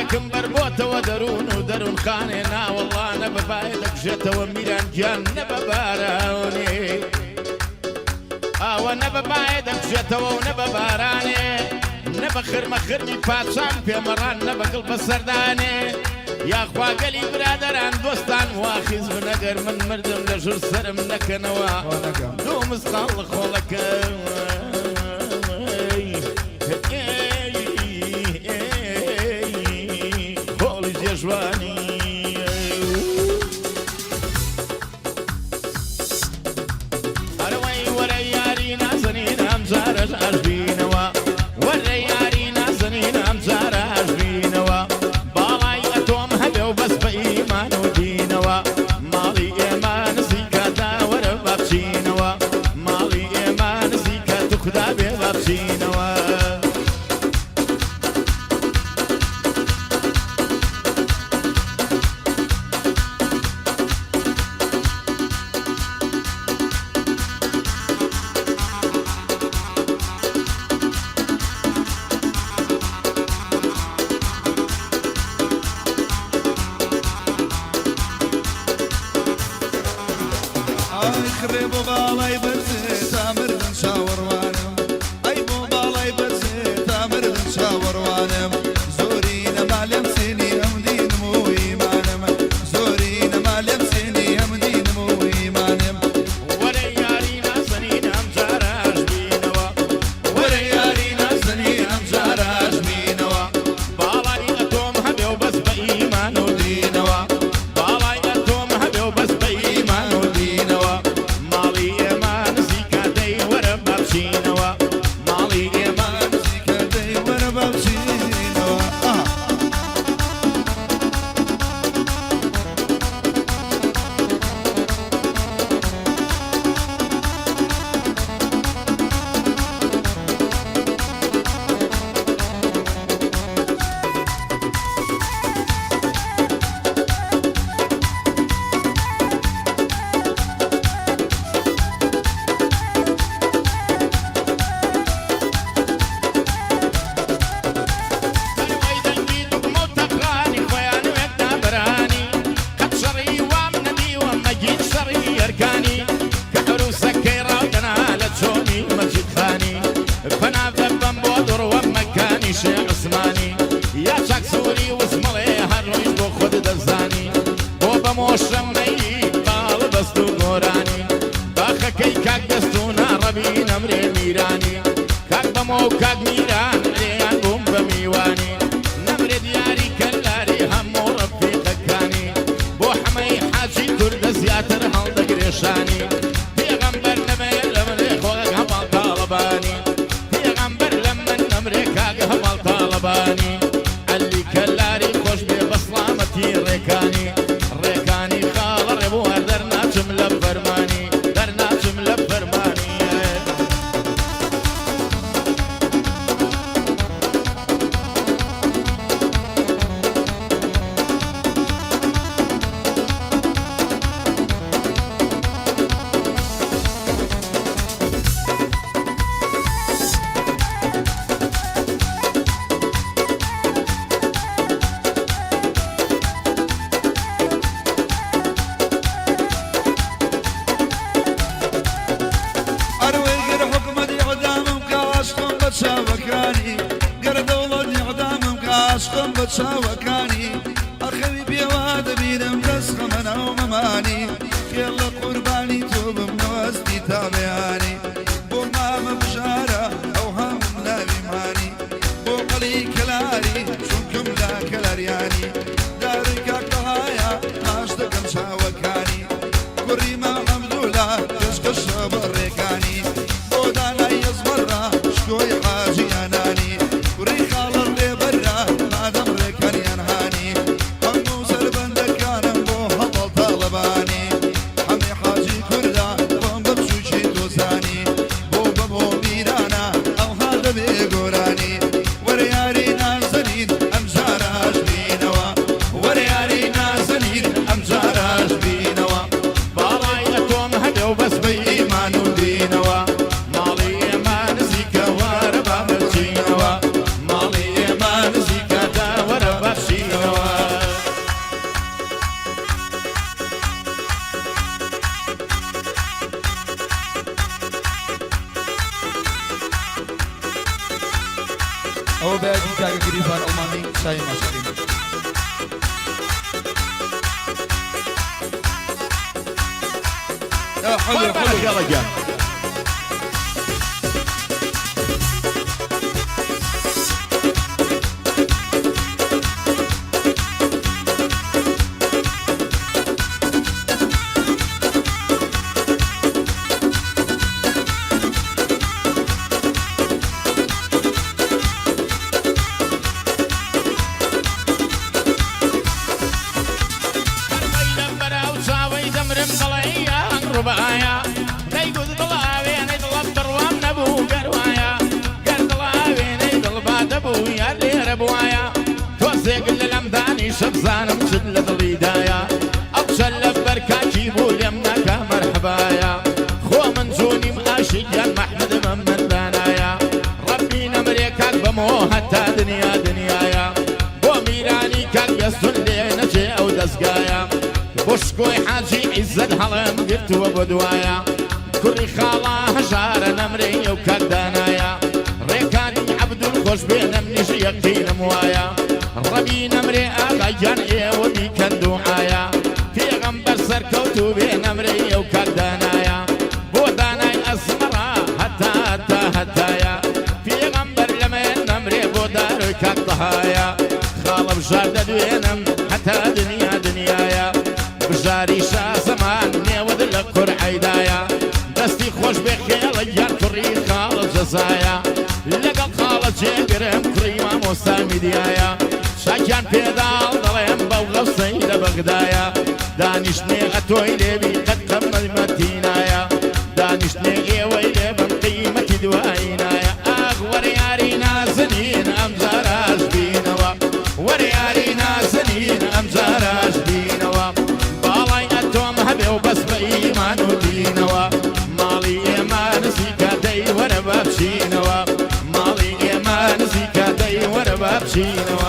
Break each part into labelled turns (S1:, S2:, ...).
S1: هەوڵێکم بەربۆتەوە دەروون و دەروون خانێ ناوەڵا نەبەبایە دەکژێتەوە میران گیان نەبە بارانێ ئاوە نەبەبایە دەکژێتەوە و نەبە بارانێ نەبە خرمەخرمی پاچان پێمەڕان نەبەگڵ بە سەردانێ یاخواگەلی برادەران دۆستان واخیز بنەگەر من مردم لە ژوور سرم نەکەنەوە دوو مسقاڵ لە خۆڵەکەم خۆڵی جێژوانی ئەرەوەی وەرە یاری نازەنین ئەم جارەش ئەژبینەوە وەرە یاری نازەنین ئەم جارە ئەژبینەوە باڵای ئەتۆم هەبێ و بەس بە ئیمان و دینەوە ماڵی ئێمە نزیکەدا وەرە بابچینەوە ماڵی ئێمە نزیکە توخدا بێ بابچینەوە
S2: خڕێ بۆ باڵای بەرزێ تا مردن چاوەڕوانم ئەی بۆ باڵای بەرزێ تا مردن چاوەڕوانم زۆری نەما لێم سێنی ئەم دینم و ئیمانم زۆری نەما لێم سێنی ئەم دینم و ئیمانم
S1: وەرە یاری نازەنین ئەم جارە ئەژبینەوە
S2: وەرە یاری نازەنین ئەم جارە ئەژبینەوە
S1: باڵای ئەتۆم هەبێ و بەس بە ئیمان و دینەوە باڵای ئەتۆم هەبێ و بەس بە ئیمان و دینەوە ماڵی ئێمە نزیکە دەی وەرە بابچینەوە ماڵی ئێمە
S2: نزیکە دەی وەرە بابچینەوە
S1: ئەوەی دەنگی دوگمە و تەقانی خۆیان وێتنا بەرانی قەت شەڕی وام نەدیوە مەگین شەڕی ئەرکانی کە عروسەکەی ڕاودەنا لە چۆنی مەجید خانی پەنابە بەم بۆ دوڕوە مەکانی شێخ عوسمانی یا چاک سووری وزمەڵێ هەر ڕۆیش بۆ خۆت دەزانی بۆ بەمۆشەمەی باڵ بەست و گۆرانی باخەکەی کاک دەست و ناڕەبی نەمرێ میرانی کاک بەمە و کاک میران لێیان بووم بە میوانی نەمرێ دیاری کەلاری هەموو ڕەفیقەکانی بۆ حەمەی حاجی کوردە زیاتر هەڵدەگرێشانی پێغەمبەر نەبێ لە منێ خۆک هەماڵ تاڵەبانی پێغەمبەر لە من نەمرێ کاک هەماڵ تاڵەبانی ئەلی کەلاری خۆش بێ بە سڵامەتی ڕێکانی ڕێکانی خاڵە ڕێبوو هەر دەرناچم لە فەرمانی دەرناچم لە فەرمانی
S2: ئەروێگر حکومەتی عەدامم کە عاشقم بە چاوەکانی گەرە دەوڵەتی عەدامم کە عاشقم بە چاوەکانی ئەخەوی پێوا دەبینم دەست خەمە ناو مەمانی خێڵ لە قوربانی تۆ بمنەوەستی تاڵێیانی بۆ مامە بژارە ئەو هەموو ناویمانی بۆ قەڵی کەلاری چونکم لا کەلاریانی داروی کاکەهایە ئاش دەکەم چاوەکانی کوڕی مام عەبدوڵا پێشکەشە بە ڕێکانی بۆ دانای ئەزمەڕا شکۆی حاجیانانی کوڕی خاڵە ڕێبەرە مادەم ڕێکەریان ها ئەوە بەیادی کاکە گریبان ئەڵمانی چای ماشکین حلو حلو
S1: يلا جا ربايا نيقود ضلاوي نيضلب دروام نبو قروايا قر ضلاوي نيضلب دبو يا اللي ربوايا توزيق للمداني شبزان مشد للهدايا أبشل بركة جيبوا اليمنك مرحبايا خو منزوني ماشيا محمد من دانايا ربي نمريكك بمو حتى دنيا دنيايا بو ميراني كاك يسن لي نجي أو دسقايا بوشكوي حاجي عزت هلم قلت وبدوايا كل خاله هجار نمري وكدانايا ريكاني عبد الخوش بين منيش يقين موايا ربي نمري اغيان ايه ودي كندوعايا في غنبر سركوتو بين نمري وكدانايا بوداناي اسمرا هتايا في غنبر لمن نمري بودار كالضهايا خالب جارد دوينم حتى دنيا دنيايا بجاري شا زمان نيود لكر عيدايا دستي خوش بخيل يا كري خال الجزايا لقى خال جيقرم كريمة مستمديايا شاكان بيدال ضليم بوغو سيدة بغدايا دانشني غتوي لبي قد قمد مدينايا دانشني غيوي لبن قيمة دواينايا وريارينا زنين أمزاراج بينوا وريارينا زنين أمزاراج بينوا وبس بإيمان ودينوا مالي إيمان زيكا دي وربا بشينوا مالي إيمان زيكا دي وربا بشينوا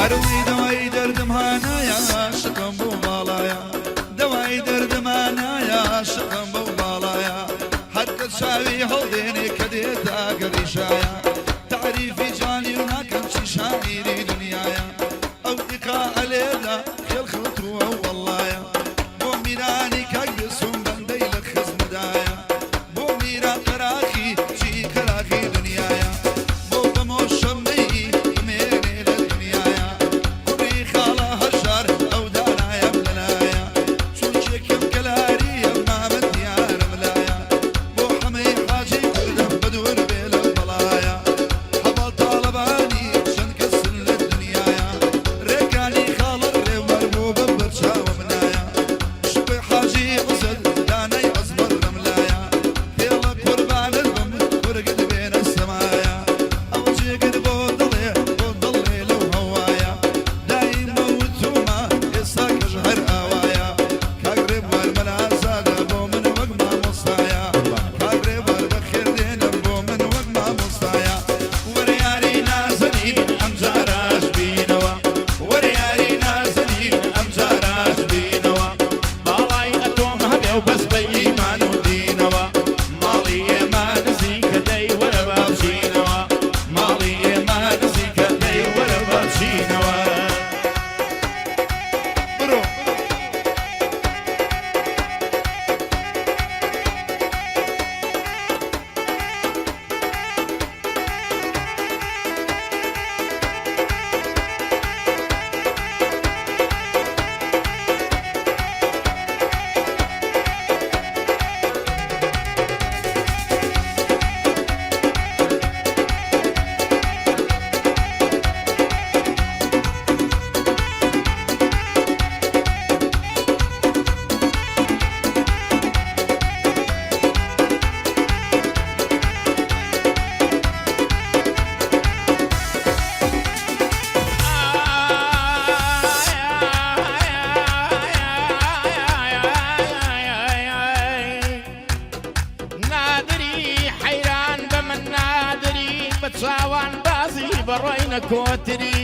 S2: أروي دواي دردم هانايا شقم بو بالايا دواي دردم هانايا شقم بو بالايا حتى تساوي هوديني كديتا قريشايا تعريفي جاني وناكم شي شاعري دنيايا أو إقاء ليلة خيل خلطرو والله بو ميراني كايسون بندي لخز مدايا بو ميرا قراخي شي كراخي دنيايا بو بموشمي بدور بلا البلايا
S1: چاوان بازی بەڕۆی نەکۆتری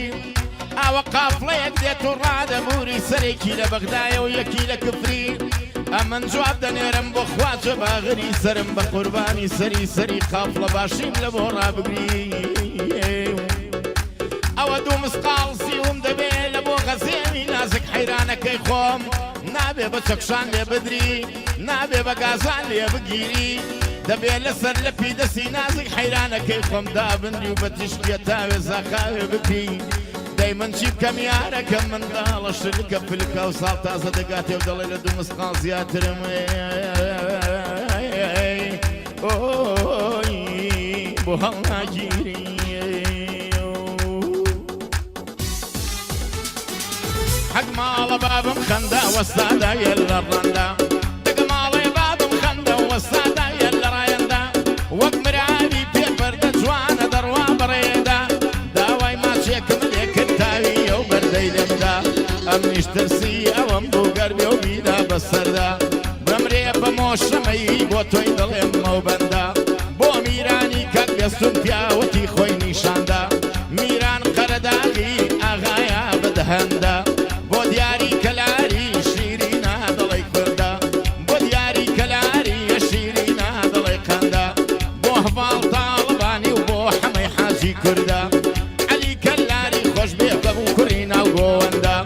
S1: ئاوە قافڵەیەک دێت و ڕادەبووری سەرێکی لە بەغدایە و یەکی لە کفری ئەمن جواب دەنێرم بۆ خواجە باغری سرم بە قوربانی سەری قافڵە باشیم لە بۆ ڕابگری ئەوە دوو مسقاڵ سیوم دەبێت لە بۆ غەزێمی نازک حەیرانەکەی خۆم نابێ بە چەکشان لێ بدری نابێ بە گازان لێ بگیری دەبێت لەسەر لە پیدەسی نازک حەیرانەکەی خۆم دابنری و بە تشکیە تاوێ زاخاوێ بکەی دەی من چی بکەم یارەکەم منداڵە شلکە پلکە و ساڵ تازە دەگاتێ و دەڵێ لە دوو مسقاڵ زیاترم ئۆی بۆ هەڵناگیری حەق ماڵە بابم خەندە وەستادایە لە ڕەندا دەگە ماڵێ بابم خەندە وەستادایە لە ڕایەندا وەک مراوی پێپەردە جوانە دەڕوا بەڕێدا داوای ماچێکم لێ کرد تاویە و بەردەی لێمدا ئەمنیش ترسی ئەوەم بوو گەربێ و بیدا بەسەردا بەمرێ بە مۆشەمەی بۆ تۆی دڵێم مەوبەندا بۆ میرانی کەک دەستون پیاوەتی خۆی نیشاندا میران قەرەداغی ئاغایە بەدەهەندا بۆ دیاری کەلاری شیرینە دڵی کووردا بۆ دیاری کەلاری شیرینە دڵی قەندا بۆ هەڤاڵ تاڵبانی و بۆ حەمەی حاجی کووردا عەلی کەلاری خۆش بێ بەبوو کوڕی ناو گۆوەندا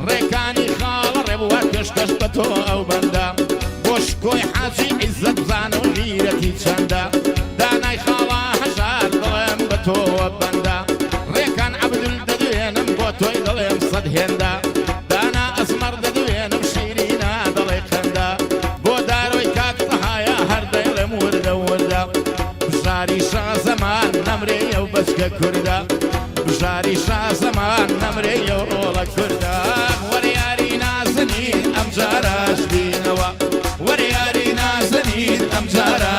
S1: ڕێکانی خاڵە ڕێبووە کەشکەش بە تۆ ئەو بەندا بۆ شکۆی حاجی عیزەت زانە و غیرەتی چەندە دانای خاڵە هەژار دڵێم بە تۆوە بەندا ڕێکان عەبدول دەدوێنم بۆ تۆی دڵێم سەد هێندا دانا ئەزمەر دەدوێنم شیرینە دڵی قەندا بۆ دارۆی کاک تەهایە هەر دەیڵێم وردە وردە بژاری شازەمان نەمرێیە و بەچکە کووردا بژاری شازەمان نەمرێیە و ڕۆڵە کووردا وەرە یاری نازنین ئەم جارەش بینەوە وەرە یاری نازنین ئەم جارە